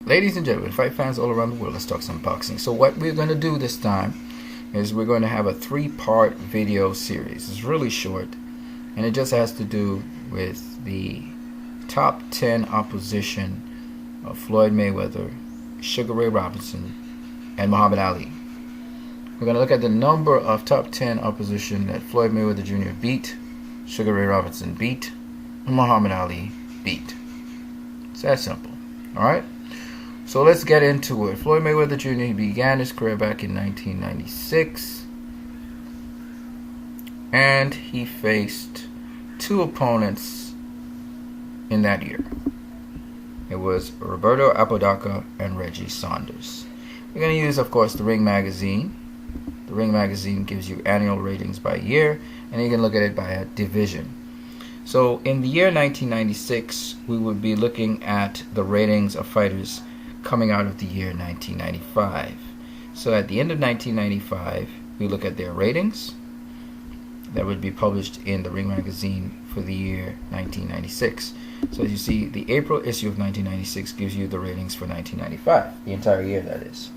Ladies and gentlemen, fight fans all around the world, let's talk some boxing. So what we're going to do this time is we're going to have a three-part video series. It's really short, and it just has to do with the top 10 opposition of Floyd Mayweather, Sugar Ray Robinson, and Muhammad Ali. We're going to look at the number of top 10 opposition that Floyd Mayweather Jr. beat, Sugar Ray Robinson beat, and Muhammad Ali beat. It's that simple. Alright? So let's get into it. Floyd Mayweather Jr. He began his career back in 1996, and he faced two opponents in that year. It was Roberto Apodaca and Reggie Saunders. We're going to use, of course, the Ring Magazine. The Ring Magazine gives you annual ratings by year, and you can look at it by a division. So in the year 1996, we would be looking at the ratings of fighters coming out of the year 1995. So at the end of 1995, we look at their ratings that would be published in the Ring Magazine for the year 1996. So as you see, the April issue of 1996 gives you the ratings for 1995, the entire year, that is.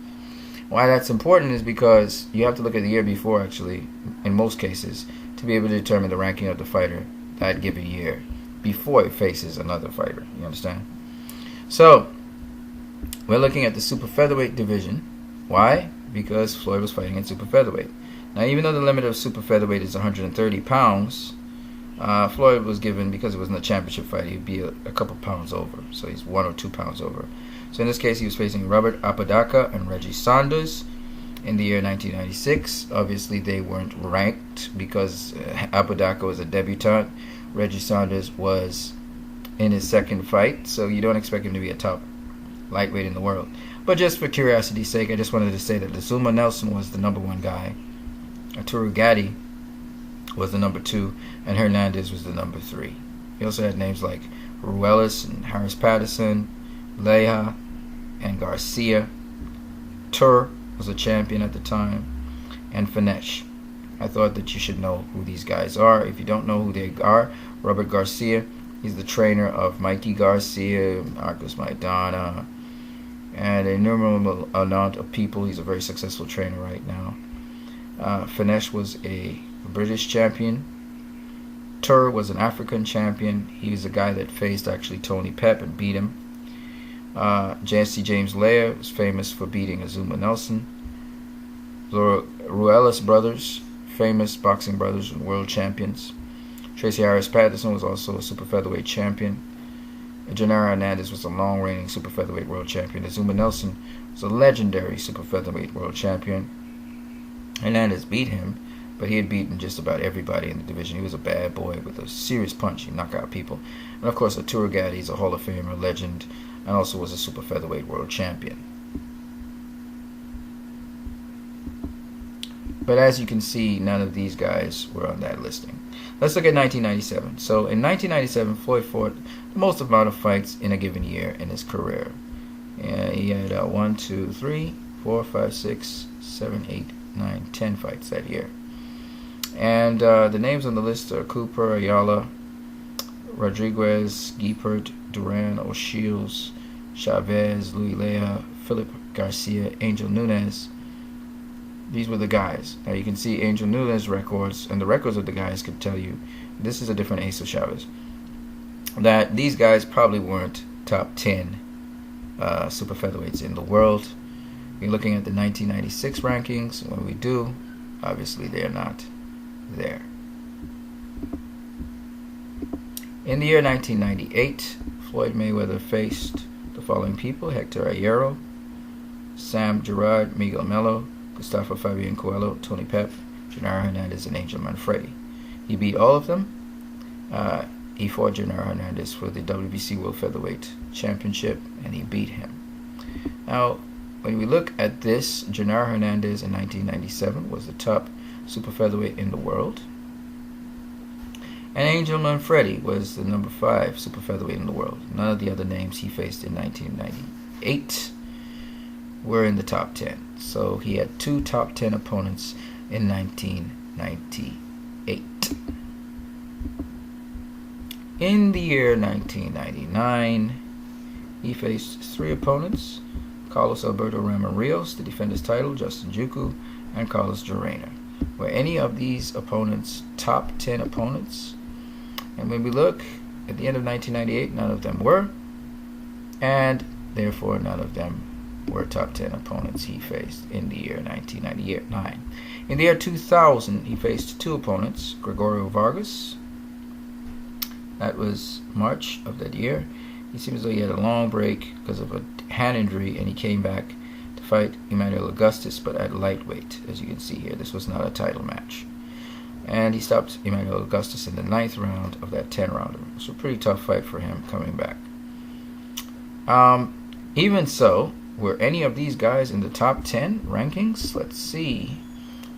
Why that's important is because you have to look at the year before, actually, in most cases, to be able to determine the ranking of the fighter that given year before it faces another fighter. You understand? So we're looking at the super featherweight division. Why? Because Floyd was fighting in super featherweight. Now, even though the limit of super featherweight is 130 pounds, Floyd was given, because it wasn't a championship fight, he'd be a couple pounds over. So he's 1 or 2 pounds over. So in this case, he was facing Robert Apodaca and Reggie Saunders in the year 1996. Obviously, they weren't ranked because Apodaca was a debutant. Reggie Saunders was in his second fight, so you don't expect him to be a top lightweight in the world. But just for curiosity's sake, I just wanted to say that Zuma Nelson was the number 1 guy, Arturo Gatti was the number 2, and Hernandez was the number 3. He also had names like Ruelas and Harris Patterson, Leija and Garcia. Tur was a champion at the time, and Finesse. I thought that you should know who these guys are. If you don't know who they are, Robert Garcia, he's the trainer of Mikey Garcia, Marcos Maidana, and an innumerable amount of people. He's a very successful trainer right now. Finesse was a British champion. Tur was an African champion. He was a guy that faced actually Tony Pep and beat him. Jesse James Leija was famous for beating Azuma Nelson. The Ruelas brothers, famous boxing brothers and world champions. Tracy Harris Patterson was also a super featherweight champion. Gennaro Hernandez was a long-reigning super featherweight world champion. Azuma Nelson was a legendary super featherweight world champion. Hernandez beat him, but he had beaten just about everybody in the division. He was a bad boy with a serious punch. He knocked out people. And of course, Arturo Gatti is a Hall of Famer, legend, and also was a super featherweight world champion. But as you can see, none of these guys were on that listing. Let's look at 1997. So in 1997, Floyd fought the most amount of fights in a given year in his career. And he had 1, 2, 3, 4, 5, 6, 7, 8, 9, 10 fights that year. And the names on the list are Cooper, Ayala, Rodriguez, Giepert, Duran, O'Shields, Chavez, Louis Leija, Philip Garcia, Angel Nunes. These were the guys. Now you can see Angel Nunes' records, and the records of the guys could tell you, this is a different Ace of Chavez, that these guys probably weren't top 10 super featherweights in the world. You're looking at the 1996 rankings. When we do, obviously they're not there. In the year 1998, Floyd Mayweather faced the following people: Hector Ayero, Sam Gerard, Miguel Melo, Gustavo Fabian Coelho, Tony Pep, Gennaro Hernandez, and Angel Manfredi. He beat all of them. He fought Gennaro Hernandez for the WBC World Featherweight Championship, and he beat him. Now, when we look at this, Gennaro Hernandez in 1997 was the top super featherweight in the world. And Angel Manfredi was the number 5 super featherweight in the world. None of the other names he faced in 1998 were in the top 10. So he had 2 top 10 opponents in 1998. In the year 1999, he faced 3 opponents: Carlos Alberto Ramon Rios to defend his title, Justin Juku, and Carlos Jorena. Were any of these opponents top 10 opponents? And when we look at the end of 1998, none of them were, and therefore none of them were top 10 opponents he faced in the year 1999. In the year 2000, he faced 2 opponents: Gregorio Vargas. That was March of that year. He seems as though he had a long break because of a hand injury, and he came back to fight Emmanuel Augustus, but at lightweight, as you can see here. This was not a title match. And he stopped Emmanuel Augustus in the 9th round of that 10-rounder. It was a pretty tough fight for him coming back. Even so, were any of these guys in the top 10 rankings? Let's see.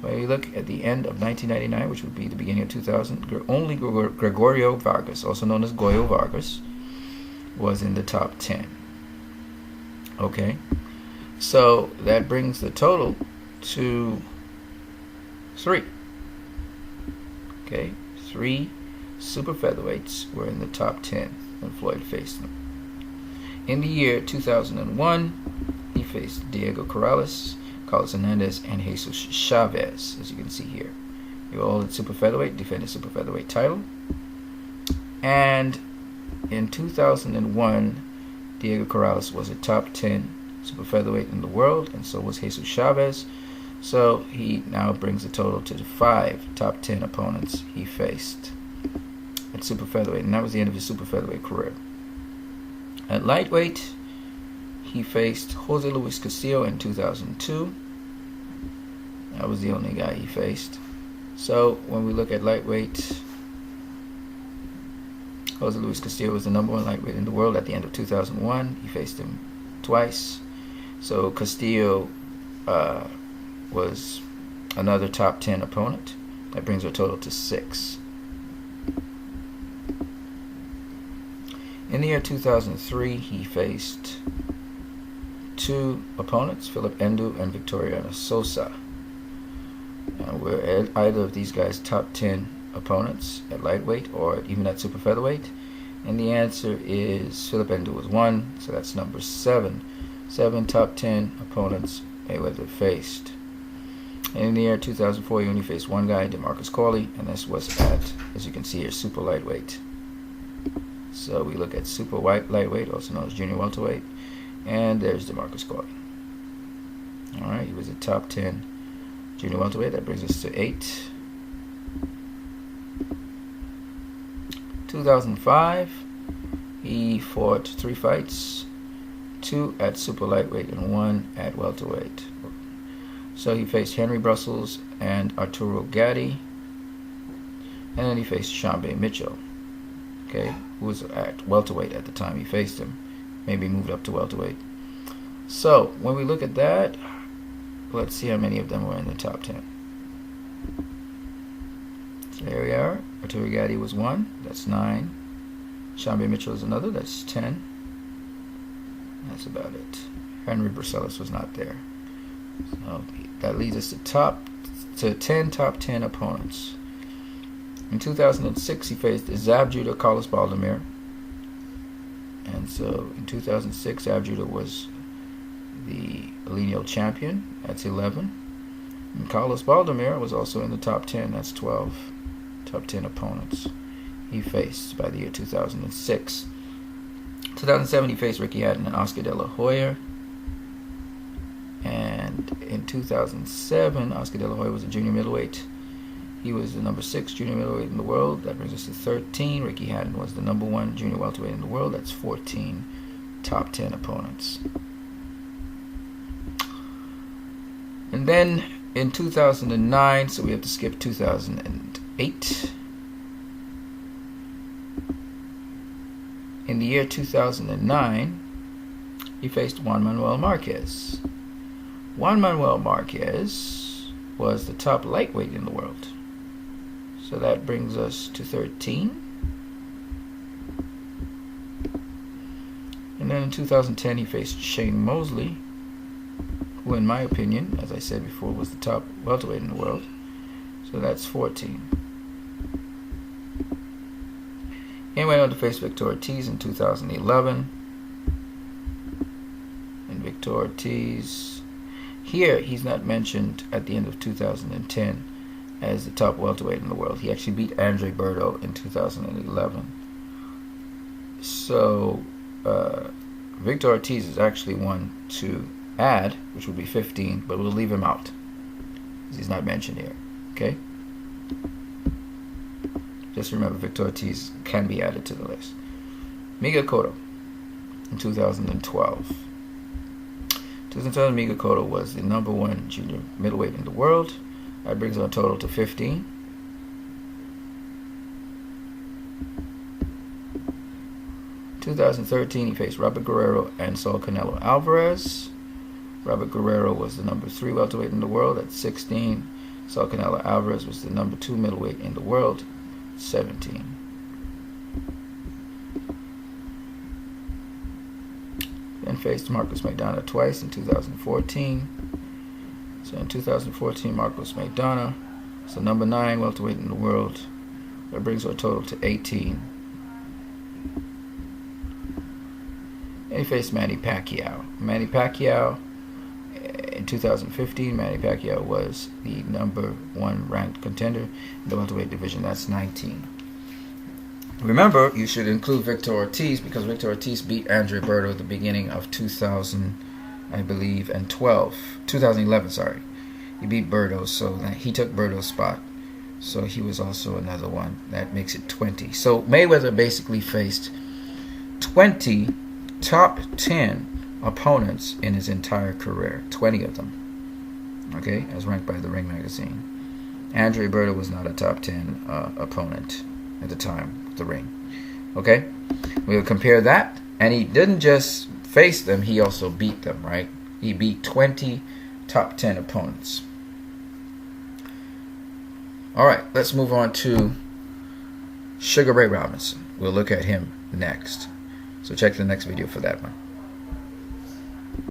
When you look at the end of 1999, which would be the beginning of 2000, only Gregorio Vargas, also known as Goyo Vargas, was in the top 10. Okay, so that brings the total to 3. Okay, 3 super featherweights were in the top 10 when Floyd faced them. In the year 2001, he faced Diego Corrales, Carlos Hernandez, and Jesus Chavez, as you can see here. They were all at super featherweight, defended super featherweight title. And in 2001, Diego Corrales was a top 10 super featherweight in the world, and so was Jesus Chavez. So he now brings the total to the 5 top 10 opponents he faced at super featherweight, and that was the end of his super featherweight career. At lightweight, he faced Jose Luis Castillo in 2002. That was the only guy he faced. So when we look at lightweight, Jose Luis Castillo was the #1 lightweight in the world at the end of 2001. He faced him twice. So Castillo was another top 10 opponent. That brings our total to 6. In the year 2003, he faced 2 opponents, Philip Endu and Victoriano Sosa. Were either of these guys top 10 opponents at lightweight or even at super featherweight? And the answer is Philip Endu was 1, so that's number 7. 7 top 10 opponents Mayweather faced. And in the year 2004, he only faced 1 guy, DeMarcus Corley, and this was at, as you can see here, super lightweight. So we look at super lightweight, also known as junior welterweight, and there's DeMarcus Corley. Alright, he was a top 10 junior welterweight. That brings us to 8. 2005, he fought 3 fights, 2 at super lightweight and 1 at welterweight. So he faced Henry Brussels and Arturo Gatti, and then he faced Shambe Mitchell, okay, who was at welterweight at the time he faced him, maybe moved up to welterweight. So when we look at that, let's see how many of them were in the top 10. So there we are. Arturo Gatti was 1, that's 9. Shambe Mitchell is another, that's 10. That's about it. Henry Brussels was not there. So that leads us to 10 top 10 opponents. In 2006, he faced Zab Judah Carlos Baldomir. And so in 2006, Zab Judah was the lineal champion. That's 11. And Carlos Baldomir was also in the top 10. That's 12 top 10 opponents he faced by the year 2006. 2007, he faced Ricky Hatton and Oscar De La Hoya. And in 2007, Oscar De La Hoya was a junior middleweight. He was the number 6 junior middleweight in the world. That brings us to 13. Ricky Hatton was the number 1 junior welterweight in the world. That's 14 top 10 opponents. And then in 2009, so we have to skip 2008. In the year 2009, he faced Juan Manuel Marquez. Juan Manuel Marquez was the top lightweight in the world. So that brings us to 13. And then in 2010, he faced Shane Mosley, who in my opinion, as I said before, was the top welterweight in the world. So that's 14. He went on to face Victor Ortiz in 2011. Victor Ortiz. Here, he's not mentioned at the end of 2010 as the top welterweight in the world. He actually beat Andre Berto in 2011. So, Victor Ortiz is actually one to add, which would be 15, but we'll leave him out. He's not mentioned here. Okay? Just remember, Victor Ortiz can be added to the list. Miguel Cotto in 2012. 2012, Miguel Cotto was the #1 junior middleweight in the world. That brings our total to 15. In 2013, he faced Robert Guerrero and Saul Canelo Alvarez. Robert Guerrero was the #3 welterweight in the world at 16. Saul Canelo Alvarez was the #2 middleweight in the world, 17. Then faced Marcos Maidana twice in 2014. So in 2014, Marcos Maidana was the #9 welterweight in the world. That brings our total to 18. And he faced Manny Pacquiao. Manny Pacquiao, in 2015, Manny Pacquiao was the #1 ranked contender in the welterweight division. That's 19. Remember, you should include Victor Ortiz because Victor Ortiz beat Andre Berto at the beginning of 2000, I believe, and 2011, sorry. He beat Berto, so he took Berto's spot. So he was also another one. That makes it 20. So Mayweather basically faced 20 top 10 opponents in his entire career. 20 of them. Okay, as ranked by the Ring magazine. Andre Berto was not a top 10 opponent at the time of the Ring. Okay, we'll compare that. And he didn't just face them, he also beat them, right? He beat 20 top 10 opponents. Alright, let's move on to Sugar Ray Robinson. We'll look at him next. So check the next video for that one.